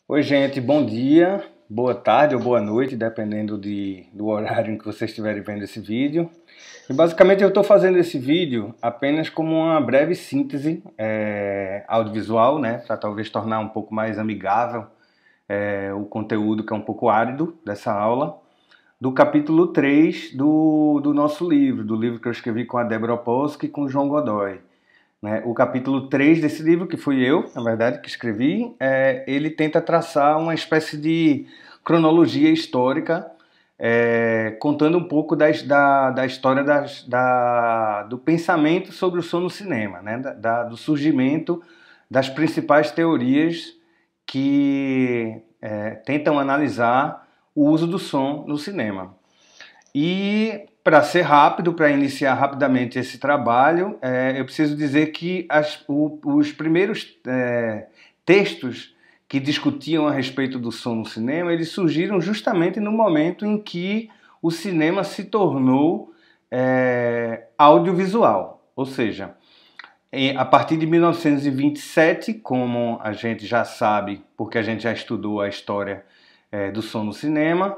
Oi, gente, bom dia, boa tarde ou boa noite, dependendo do horário em que vocês estiverem vendo esse vídeo. E basicamente eu estou fazendo esse vídeo apenas como uma breve síntese audiovisual, né, para talvez tornar um pouco mais amigável o conteúdo que é um pouco árido dessa aula, do capítulo 3 do nosso livro, do livro que eu escrevi com a Débora Opolsky e com o João Godoy. Né? O capítulo 3 desse livro, que fui eu, na verdade, que escrevi, ele tenta traçar uma espécie de cronologia histórica, contando um pouco da história do pensamento sobre o som no cinema, né? Do surgimento das principais teorias que tentam analisar o uso do som no cinema. E, para ser rápido, para iniciar rapidamente esse trabalho, eu preciso dizer que os primeiros textos que discutiam a respeito do som no cinema, eles surgiram justamente no momento em que o cinema se tornou audiovisual. Ou seja, a partir de 1927, como a gente já sabe, porque a gente já estudou a história do som no cinema,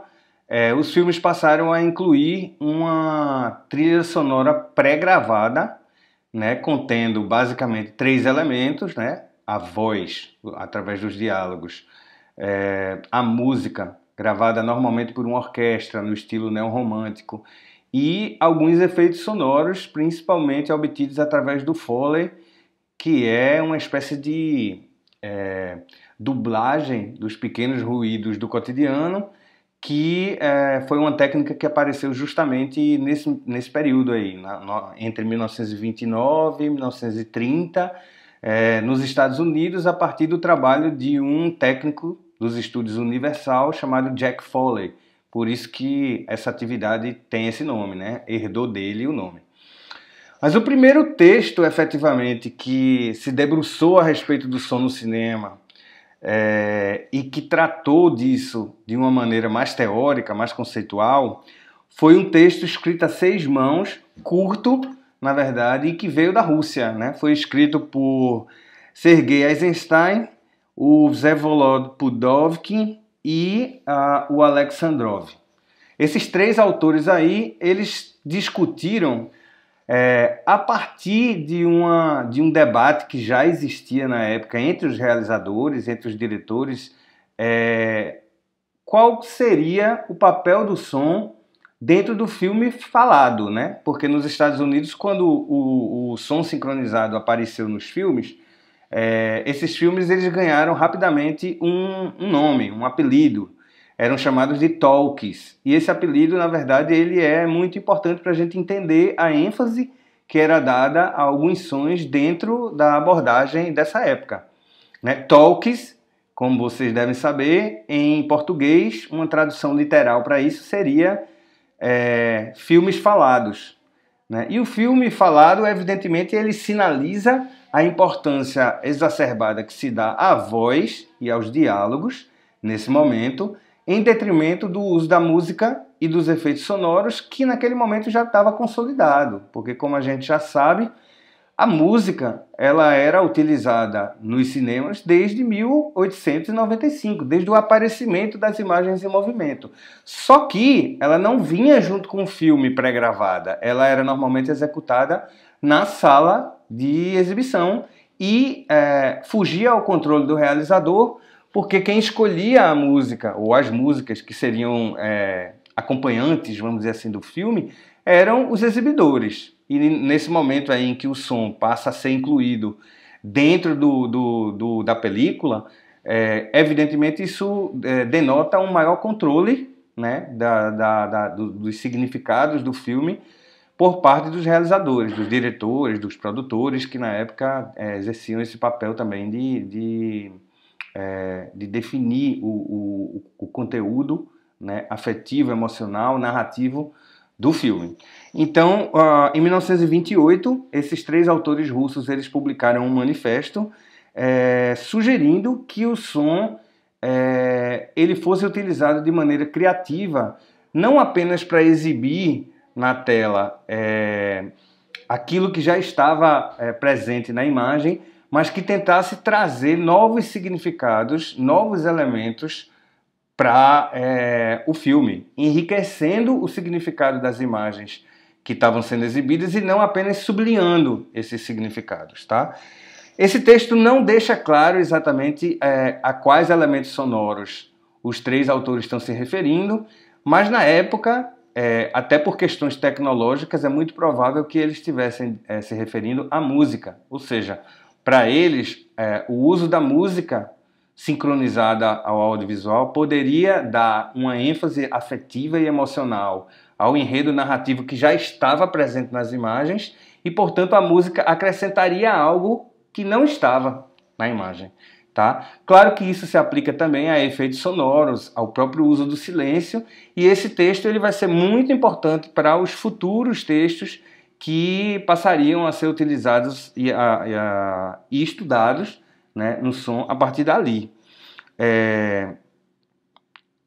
os filmes passaram a incluir uma trilha sonora pré-gravada, né, contendo basicamente três elementos, né, a voz, através dos diálogos, a música, gravada normalmente por uma orquestra, no estilo neorromântico, e alguns efeitos sonoros, principalmente obtidos através do Foley, que é uma espécie de dublagem dos pequenos ruídos do cotidiano, que foi uma técnica que apareceu justamente nesse período aí, entre 1929 e 1930, nos Estados Unidos, a partir do trabalho de um técnico dos estúdios Universal chamado Jack Foley. Por isso que essa atividade tem esse nome, né? Herdou dele o nome. Mas o primeiro texto, efetivamente, que se debruçou a respeito do som no cinema, e que tratou disso de uma maneira mais teórica, mais conceitual, foi um texto escrito a seis mãos, curto, na verdade, e que veio da Rússia, né? Foi escrito por Sergei Eisenstein, o Vsevolod Pudovkin e o Alexandrov. Esses três autores aí, eles discutiram a partir de um debate que já existia na época entre os realizadores, entre os diretores, qual seria o papel do som dentro do filme falado, né? Porque nos Estados Unidos, quando o som sincronizado apareceu nos filmes, esses filmes eles ganharam rapidamente um nome, um apelido. Eram chamados de talkies. E esse apelido, na verdade, ele é muito importante para a gente entender a ênfase que era dada a alguns sons dentro da abordagem dessa época. Né? Talkies, como vocês devem saber, em português, uma tradução literal para isso seria filmes falados. Né? E o filme falado, evidentemente, ele sinaliza a importância exacerbada que se dá à voz e aos diálogos, nesse momento, em detrimento do uso da música e dos efeitos sonoros, que naquele momento já estava consolidado, porque como a gente já sabe, a música ela era utilizada nos cinemas desde 1895, desde o aparecimento das imagens em movimento. Só que ela não vinha junto com o filme pré-gravada, ela era normalmente executada na sala de exibição e fugia ao controle do realizador, porque quem escolhia a música, ou as músicas que seriam acompanhantes, vamos dizer assim, do filme, eram os exibidores. E nesse momento aí em que o som passa a ser incluído dentro da película, evidentemente isso denota um maior controle, né, dos significados do filme por parte dos realizadores, dos diretores, dos produtores, que na época exerciam esse papel também de definir o conteúdo, né, afetivo, emocional, narrativo do filme. Então, em 1928, esses três autores russos eles publicaram um manifesto sugerindo que o som ele fosse utilizado de maneira criativa, não apenas para exibir na tela aquilo que já estava presente na imagem, mas que tentasse trazer novos significados, novos elementos para o filme, enriquecendo o significado das imagens que estavam sendo exibidas e não apenas sublinhando esses significados, tá? Esse texto não deixa claro exatamente a quais elementos sonoros os três autores estão se referindo, mas na época, até por questões tecnológicas, é muito provável que eles estivessem se referindo à música. Ou seja, para eles, o uso da música sincronizada ao audiovisual poderia dar uma ênfase afetiva e emocional ao enredo narrativo que já estava presente nas imagens e, portanto, a música acrescentaria algo que não estava na imagem. Tá? Claro que isso se aplica também a efeitos sonoros, ao próprio uso do silêncio, e esse texto ele vai ser muito importante para os futuros textos que passariam a ser utilizados e estudados, né, no som a partir dali.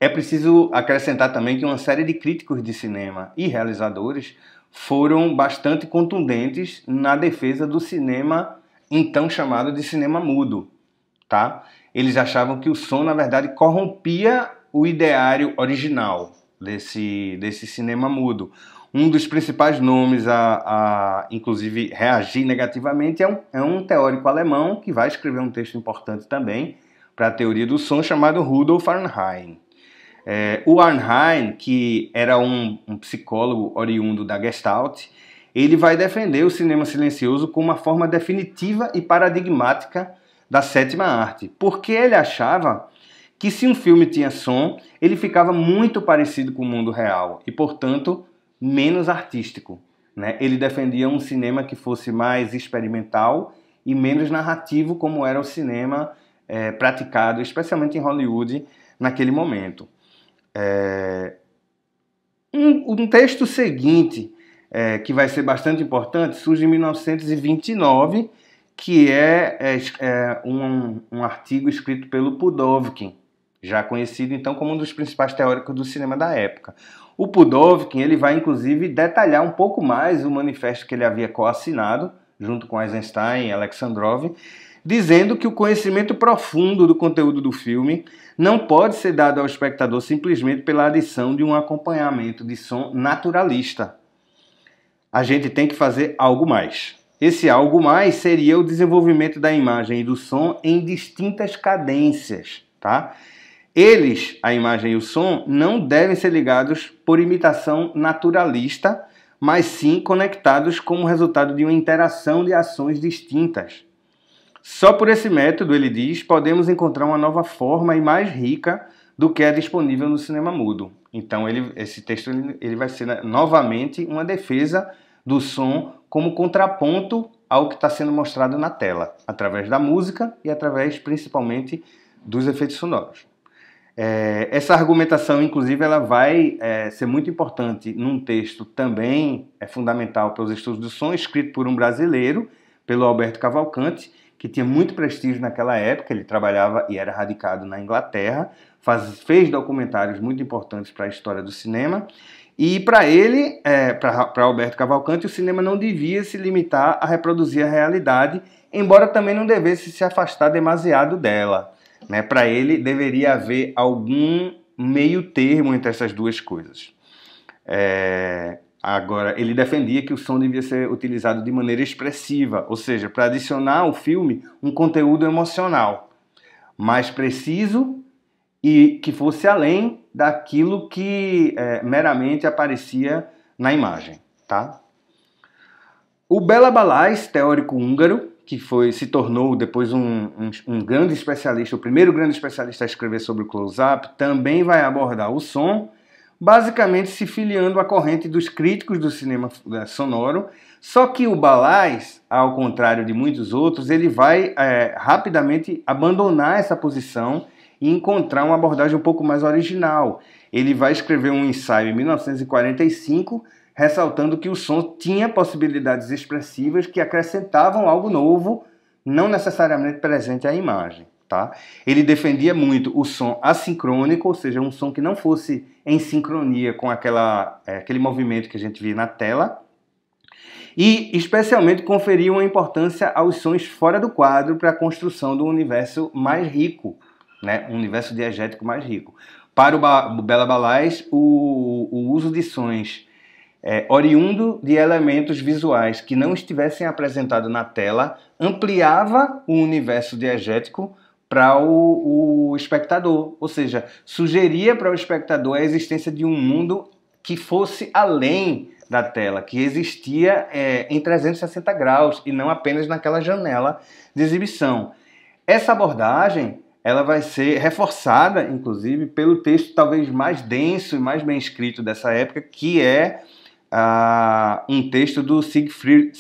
É preciso acrescentar também que uma série de críticos de cinema e realizadores foram bastante contundentes na defesa do cinema então chamado de cinema mudo. Tá? Eles achavam que o som, na verdade, corrompia o ideário original desse cinema mudo. Um dos principais nomes a inclusive, reagir negativamente é um teórico alemão que vai escrever um texto importante também para a teoria do som, chamado Rudolf Arnheim. O Arnheim, que era um psicólogo oriundo da Gestalt, ele vai defender o cinema silencioso como uma forma definitiva e paradigmática da sétima arte, porque ele achava que se um filme tinha som, ele ficava muito parecido com o mundo real e, portanto, menos artístico, né? Ele defendia um cinema que fosse mais experimental e menos narrativo, como era o cinema praticado, especialmente em Hollywood, naquele momento. Um texto seguinte, que vai ser bastante importante, surge em 1929, que um artigo escrito pelo Pudovkin, já conhecido então como um dos principais teóricos do cinema da época. O Pudovkin ele vai inclusive detalhar um pouco mais o manifesto que ele havia coassinado, junto com Eisenstein e Alexandrov, dizendo que o conhecimento profundo do conteúdo do filme não pode ser dado ao espectador simplesmente pela adição de um acompanhamento de som naturalista. A gente tem que fazer algo mais. Esse algo mais seria o desenvolvimento da imagem e do som em distintas cadências, tá? Eles, a imagem e o som, não devem ser ligados por imitação naturalista, mas sim conectados como resultado de uma interação de ações distintas. Só por esse método, ele diz, podemos encontrar uma nova forma e mais rica do que é disponível no cinema mudo. Então, esse texto ele vai ser novamente uma defesa do som como contraponto ao que está sendo mostrado na tela, através da música e através, principalmente, dos efeitos sonoros. Essa argumentação, inclusive, ela vai ser muito importante num texto também fundamental para os estudos do som, escrito por um brasileiro, pelo Alberto Cavalcante, que tinha muito prestígio naquela época. Ele trabalhava e era radicado na Inglaterra, fez documentários muito importantes para a história do cinema, e para ele, para Alberto Cavalcante, o cinema não devia se limitar a reproduzir a realidade, embora também não devesse se afastar demasiado dela. Né? Para ele, deveria haver algum meio termo entre essas duas coisas. Agora, ele defendia que o som devia ser utilizado de maneira expressiva, ou seja, para adicionar ao filme um conteúdo emocional mais preciso e que fosse além daquilo que meramente aparecia na imagem. Tá? O Béla Balázs, teórico húngaro, que se tornou depois um grande especialista, o primeiro grande especialista a escrever sobre o close-up, também vai abordar o som, basicamente se filiando à corrente dos críticos do cinema sonoro, só que o Balázs, ao contrário de muitos outros, ele vai rapidamente abandonar essa posição e encontrar uma abordagem um pouco mais original. Ele vai escrever um ensaio em 1945, ressaltando que o som tinha possibilidades expressivas que acrescentavam algo novo, não necessariamente presente à imagem. Tá? Ele defendia muito o som assincrônico, ou seja, um som que não fosse em sincronia com aquele movimento que a gente via na tela. E, especialmente, conferia uma importância aos sons fora do quadro para a construção do universo mais rico, né? Um universo diegético mais rico. Para o Béla Balais, o uso de sons oriundo de elementos visuais que não estivessem apresentados na tela ampliava o universo diegético para o espectador, ou seja, sugeria para o espectador a existência de um mundo que fosse além da tela, que existia em 360 graus e não apenas naquela janela de exibição. Essa abordagem ela vai ser reforçada, inclusive, pelo texto talvez mais denso e mais bem escrito dessa época, que é um texto do Siegfried,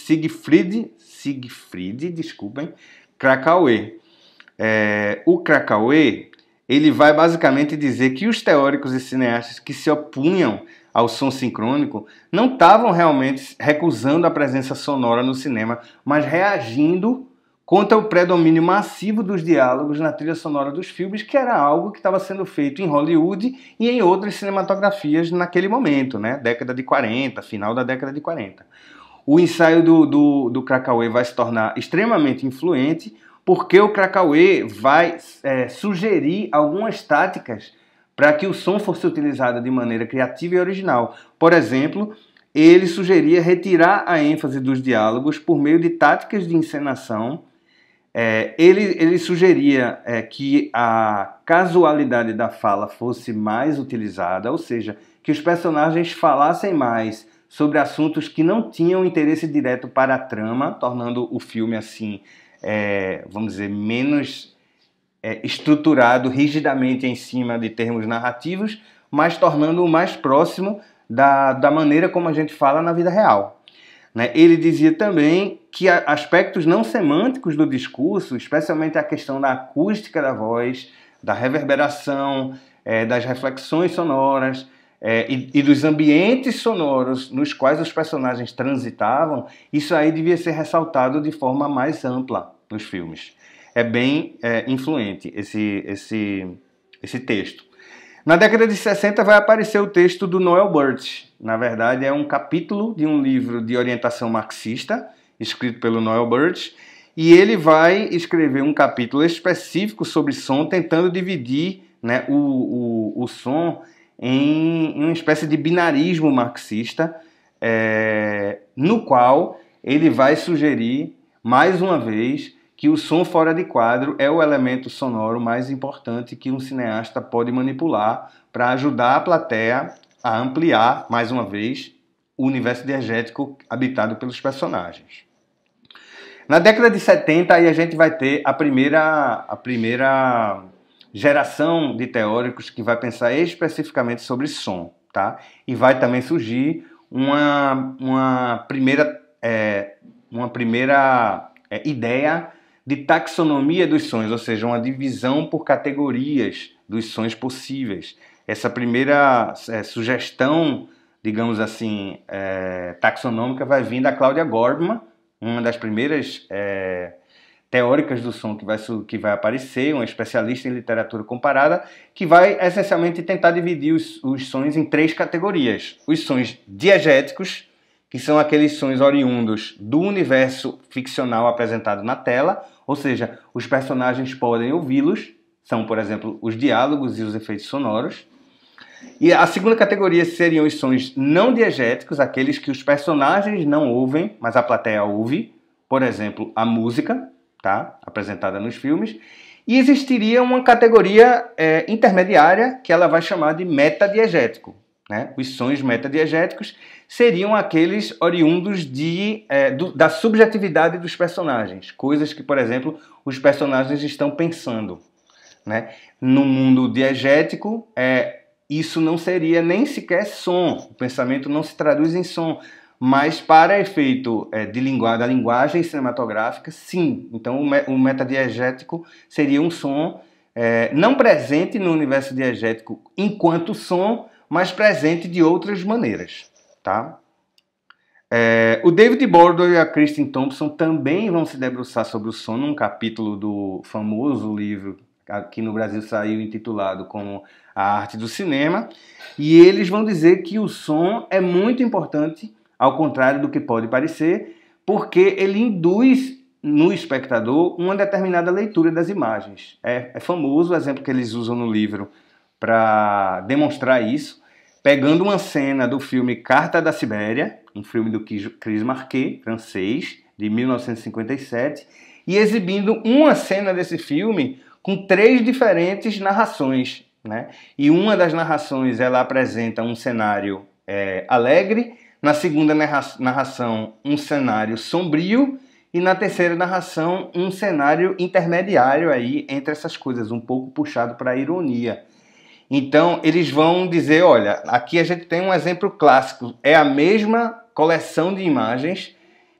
desculpem, Kracauer. O Kracauer, ele vai basicamente dizer que os teóricos e cineastas que se opunham ao som sincrônico não estavam realmente recusando a presença sonora no cinema, mas reagindo contra o predomínio massivo dos diálogos na trilha sonora dos filmes, que era algo que estava sendo feito em Hollywood e em outras cinematografias naquele momento, né? Década de 40, final da década de 40. O ensaio do Kracauer vai se tornar extremamente influente, porque o Kracauer vai sugerir algumas táticas para que o som fosse utilizado de maneira criativa e original. Por exemplo, ele sugeria retirar a ênfase dos diálogos por meio de táticas de encenação. Ele sugeria que a casualidade da fala fosse mais utilizada, ou seja, que os personagens falassem mais sobre assuntos que não tinham interesse direto para a trama, tornando o filme assim, vamos dizer, menos estruturado rigidamente em cima de termos narrativos, mas tornando-o mais próximo da maneira como a gente fala na vida real. Ele dizia também que aspectos não semânticos do discurso, especialmente a questão da acústica da voz, da reverberação, das reflexões sonoras e dos ambientes sonoros nos quais os personagens transitavam, isso aí devia ser ressaltado de forma mais ampla nos filmes. É bem influente esse texto. Na década de 60 vai aparecer o texto do Noel Burt. Na verdade, é um capítulo de um livro de orientação marxista, escrito pelo Noel Burt, e ele vai escrever um capítulo específico sobre som, tentando dividir, né, o som em uma espécie de binarismo marxista, no qual ele vai sugerir, mais uma vez, que o som fora de quadro é o elemento sonoro mais importante que um cineasta pode manipular para ajudar a plateia a ampliar, mais uma vez, o universo diegético habitado pelos personagens. Na década de 70, aí a gente vai ter a primeira geração de teóricos que vai pensar especificamente sobre som, tá? E vai também surgir uma primeira ideia de taxonomia dos sons, ou seja, uma divisão por categorias dos sons possíveis. Essa primeira sugestão, digamos assim, taxonômica vai vir da Claudia Gordman, uma das primeiras teóricas do som que vai aparecer, uma especialista em literatura comparada, que vai essencialmente tentar dividir os sons em 3 categorias. Os sons diegéticos, que são aqueles sons oriundos do universo ficcional apresentado na tela, ou seja, os personagens podem ouvi-los, são, por exemplo, os diálogos e os efeitos sonoros. E a segunda categoria seriam os sons não diegéticos, aqueles que os personagens não ouvem, mas a plateia ouve, por exemplo, a música, tá? Apresentada nos filmes. E existiria uma categoria intermediária, que ela vai chamar de metadiegético. Né? Os sons metadiegéticos seriam aqueles oriundos da subjetividade dos personagens, coisas que, por exemplo, os personagens estão pensando. Né? No mundo diegético, isso não seria nem sequer som, o pensamento não se traduz em som, mas para efeito da linguagem cinematográfica, sim. Então o metadiegético seria um som não presente no universo diegético enquanto som, mas presente de outras maneiras. Tá? O David Bordor e a Kristin Thompson também vão se debruçar sobre o som num capítulo do famoso livro que no Brasil saiu intitulado como A Arte do Cinema, e eles vão dizer que o som é muito importante ao contrário do que pode parecer, porque ele induz no espectador uma determinada leitura das imagens. É famoso o exemplo que eles usam no livro para demonstrar isso, pegando uma cena do filme Carta da Sibéria, um filme do Chris Marquet, francês, de 1957, e exibindo uma cena desse filme com 3 diferentes narrações, né? E uma das narrações ela apresenta um cenário alegre, na segunda narração um cenário sombrio e na terceira narração um cenário intermediário aí entre essas coisas, um pouco puxado para a ironia. Então eles vão dizer, olha, aqui a gente tem um exemplo clássico, é a mesma coleção de imagens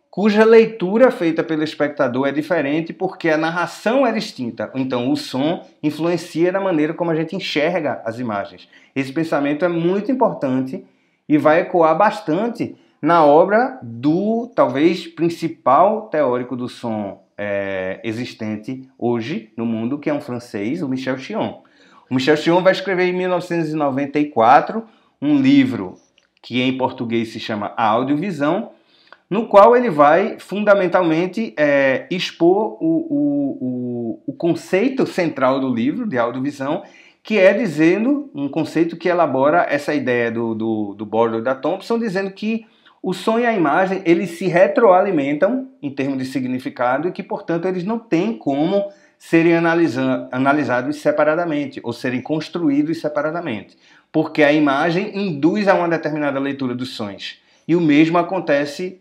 cuja leitura feita pelo espectador é diferente porque a narração é distinta. Então o som influencia na maneira como a gente enxerga as imagens. Esse pensamento é muito importante e vai ecoar bastante na obra do, talvez, principal teórico do som existente hoje no mundo, que é um francês, o Michel Chion. O Michel Chion vai escrever em 1994 um livro que em português se chama A Audiovisão, no qual ele vai fundamentalmente expor o conceito central do livro de audiovisão, que é dizendo, um conceito que elabora essa ideia do Bordwell e da Thompson, dizendo que o som e a imagem eles se retroalimentam em termos de significado e que, portanto, eles não têm como serem analisados separadamente ou serem construídos separadamente, porque a imagem induz a uma determinada leitura dos sons. E o mesmo acontece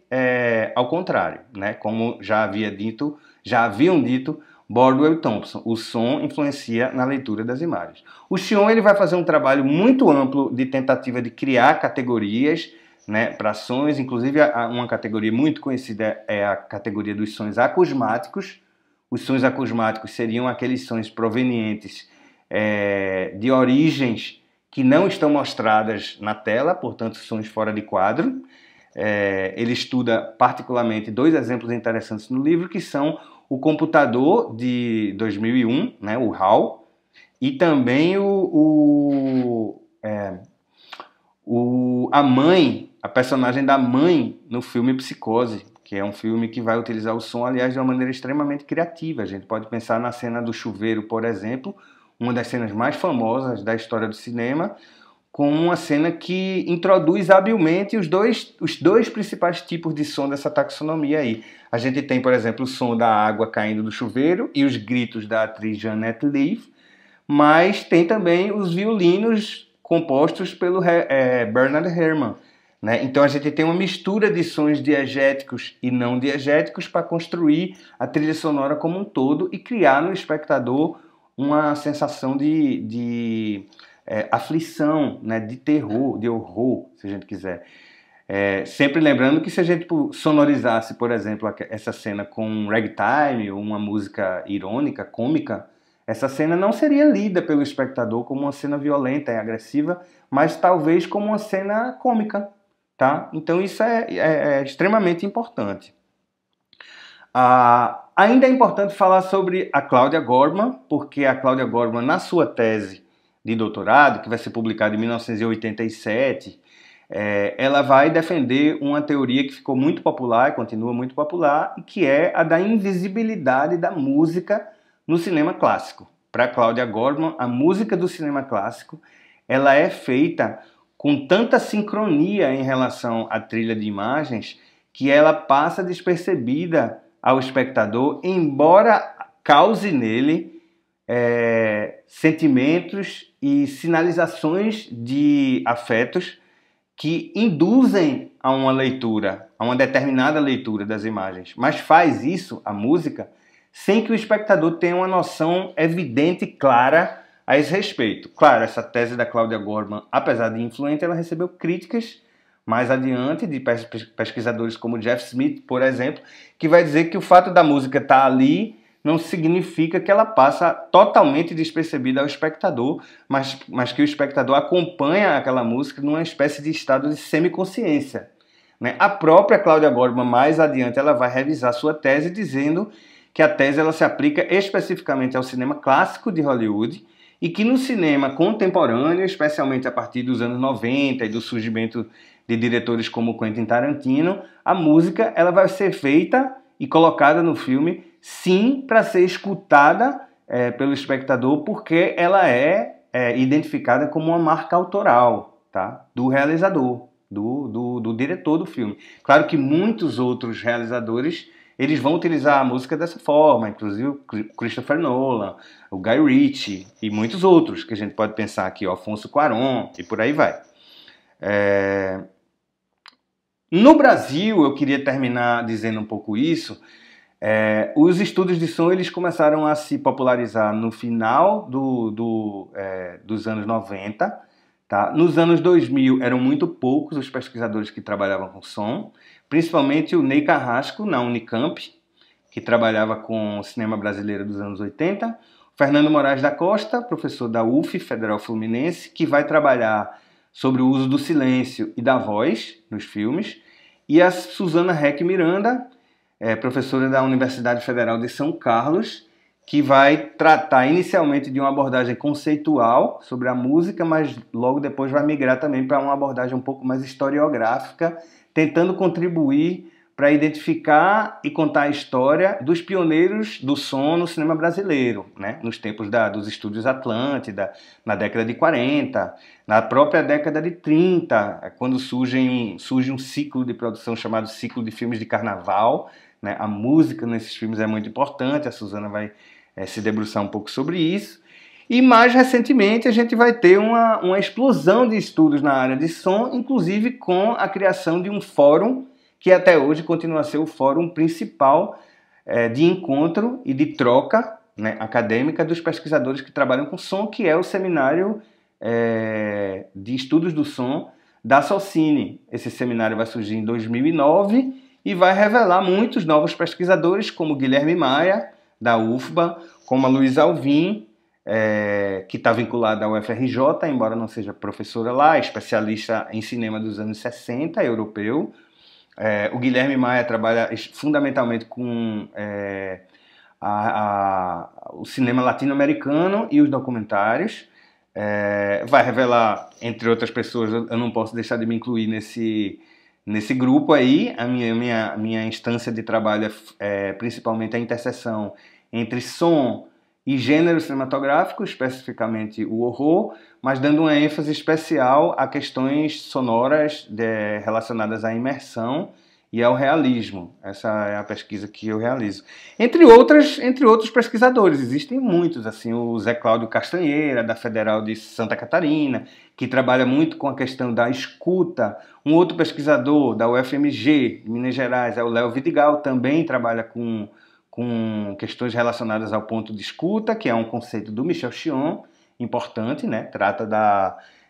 ao contrário, né? Como já haviam dito Bordwell e Thompson. O som influencia na leitura das imagens. O Chion ele vai fazer um trabalho muito amplo de tentativa de criar categorias, né, para sons. Inclusive, uma categoria muito conhecida é a categoria dos sons acusmáticos. Os sons acusmáticos seriam aqueles sons provenientes de origens que não estão mostradas na tela, portanto, sons fora de quadro. Ele estuda particularmente 2 exemplos interessantes no livro, que são o computador de 2001, né, o HAL, e também a mãe, a personagem da mãe no filme Psicose, que é um filme que vai utilizar o som, aliás, de uma maneira extremamente criativa. A gente pode pensar na cena do chuveiro, por exemplo, uma das cenas mais famosas da história do cinema, como uma cena que introduz habilmente os dois principais tipos de som dessa taxonomia aí. A gente tem, por exemplo, o som da água caindo do chuveiro e os gritos da atriz Jeanette Leigh, mas tem também os violinos compostos pelo Bernard Herrmann, né? Então a gente tem uma mistura de sons diegéticos e não diegéticos para construir a trilha sonora como um todo e criar no espectador uma sensação de aflição, né, de terror, de horror, se a gente quiser. Sempre lembrando que se a gente sonorizasse, por exemplo, essa cena com um ragtime ou uma música irônica, cômica, essa cena não seria lida pelo espectador como uma cena violenta e agressiva, mas talvez como uma cena cômica, tá? Então isso é extremamente importante. Ainda é importante falar sobre a Claudia Gordman, porque a Claudia Gordman, na sua tese de doutorado, que vai ser publicada em 1987, ela vai defender uma teoria que ficou muito popular e continua muito popular, e que é a da invisibilidade da música no cinema clássico. Para Claudia Gordman, a música do cinema clássico ela é feita com tanta sincronia em relação à trilha de imagens que ela passa despercebida ao espectador, embora cause nele sentimentos e sinalizações de afetos que induzem a uma leitura, a uma determinada leitura das imagens. Mas faz isso, a música, sem que o espectador tenha uma noção evidente e clara a esse respeito. Claro, essa tese da Claudia Gordman, apesar de influente, ela recebeu críticas mais adiante de pesquisadores como Jeff Smith, por exemplo, que vai dizer que o fato da música estar ali não significa que ela passa totalmente despercebida ao espectador, mas que o espectador acompanha aquela música numa espécie de estado de semiconsciência, né? A própria Claudia Gordman, mais adiante, ela vai revisar sua tese dizendo que a tese ela se aplica especificamente ao cinema clássico de Hollywood e que no cinema contemporâneo, especialmente a partir dos anos 90 e do surgimento de diretores como Quentin Tarantino, a música ela vai ser feita e colocada no filme, sim, para ser escutada pelo espectador, porque ela é identificada como uma marca autoral, tá? Do realizador, do diretor do filme. Claro que muitos outros realizadores eles vão utilizar a música dessa forma, inclusive o Christopher Nolan, o Guy Ritchie e muitos outros que a gente pode pensar aqui, o Alfonso Cuarón e por aí vai. No Brasil, eu queria terminar dizendo um pouco isso. Os estúdios de som eles começaram a se popularizar no final dos anos 90. Tá? Nos anos 2000 eram muito poucos os pesquisadores que trabalhavam com som, principalmente o Ney Carrasco, na Unicamp, que trabalhava com o cinema brasileiro dos anos 80, Fernando Moraes da Costa, professor da UF, Federal Fluminense, que vai trabalhar sobre o uso do silêncio e da voz nos filmes, e a Suzana Heck Miranda, professora da Universidade Federal de São Carlos, que vai tratar inicialmente de uma abordagem conceitual sobre a música, mas logo depois vai migrar também para uma abordagem um pouco mais historiográfica, tentando contribuir para identificar e contar a história dos pioneiros do som no cinema brasileiro, né? Nos tempos dos estúdios Atlântida, na década de 40, na própria década de 30, quando surge um ciclo de produção chamado ciclo de filmes de carnaval, né? A música nesses filmes é muito importante, a Suzana vai se debruçar um pouco sobre isso. E mais recentemente a gente vai ter uma explosão de estudos na área de som, inclusive com a criação de um fórum que até hoje continua a ser o fórum principal de encontro e de troca, né, acadêmica dos pesquisadores que trabalham com som, que é o Seminário de Estudos do Som da Socine. Esse seminário vai surgir em 2009 e vai revelar muitos novos pesquisadores, como Guilherme Maia, da UFBA, como a Luísa Alvim, que está vinculada ao UFRJ, embora não seja professora lá, especialista em cinema dos anos 60, europeu. O Guilherme Maia trabalha fundamentalmente com o cinema latino-americano e os documentários. Vai revelar, entre outras pessoas, eu não posso deixar de me incluir nesse grupo aí. A minha instância de trabalho é principalmente a interseção entre som e gênero cinematográfico, especificamente o horror, mas dando uma ênfase especial a questões sonoras relacionadas à imersão e ao realismo. Essa é a pesquisa que eu realizo. Entre outros pesquisadores, existem muitos, assim, o Zé Cláudio Castanheira, da Federal de Santa Catarina, que trabalha muito com a questão da escuta. Um outro pesquisador da UFMG, de Minas Gerais, é o Léo Vidigal, também trabalha com questões relacionadas ao ponto de escuta, que é um conceito do Michel Chion, importante, né? Trata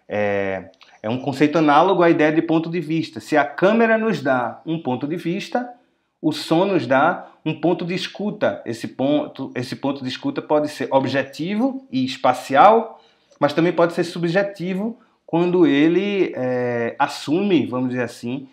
é um conceito análogo à ideia de ponto de vista. Se a câmera nos dá um ponto de vista, o som nos dá um ponto de escuta. Esse ponto de escuta pode ser objetivo e espacial, mas também pode ser subjetivo quando ele assume, vamos dizer assim,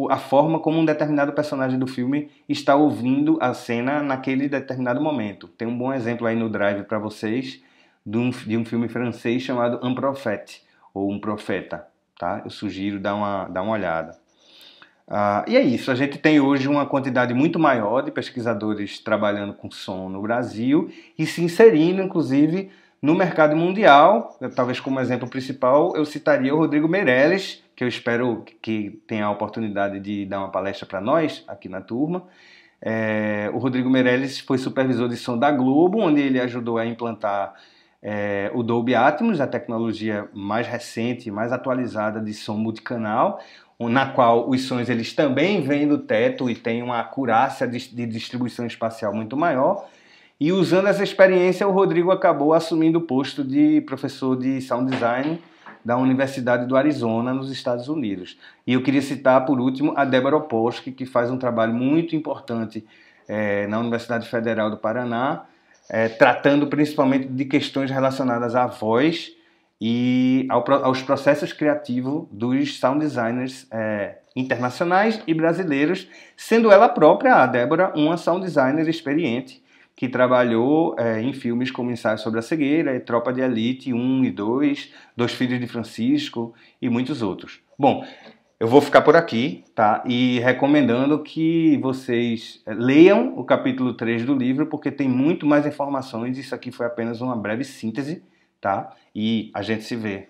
a forma como um determinado personagem do filme está ouvindo a cena naquele determinado momento. Tem um bom exemplo aí no Drive para vocês de um filme francês chamado Un Prophète, ou Um Profeta. Tá? Eu sugiro dar uma olhada. E é isso, a gente tem hoje uma quantidade muito maior de pesquisadores trabalhando com som no Brasil e se inserindo, inclusive, no mercado mundial. Talvez como exemplo principal eu citaria o Rodrigo Meirelles, que eu espero que tenha a oportunidade de dar uma palestra para nós aqui na turma. O Rodrigo Meirelles foi supervisor de som da Globo, onde ele ajudou a implantar o Dolby Atmos, a tecnologia mais recente, mais atualizada de som multicanal, na qual os sons eles também vêm do teto e tem uma acurácia de distribuição espacial muito maior. E usando essa experiência, o Rodrigo acabou assumindo o posto de professor de sound design da Universidade do Arizona, nos Estados Unidos. E eu queria citar, por último, a Débora Opolsky, que faz um trabalho muito importante na Universidade Federal do Paraná, tratando principalmente de questões relacionadas à voz e aos processos criativos dos sound designers internacionais e brasileiros, sendo ela própria, a Débora, uma sound designer experiente, que trabalhou em filmes como Ensaio sobre a Cegueira, Tropa de Elite 1 e 2, Dois Filhos de Francisco e muitos outros. Bom, eu vou ficar por aqui, tá? E recomendando que vocês leiam o capítulo 3 do livro, porque tem muito mais informações. Isso aqui foi apenas uma breve síntese, tá? E a gente se vê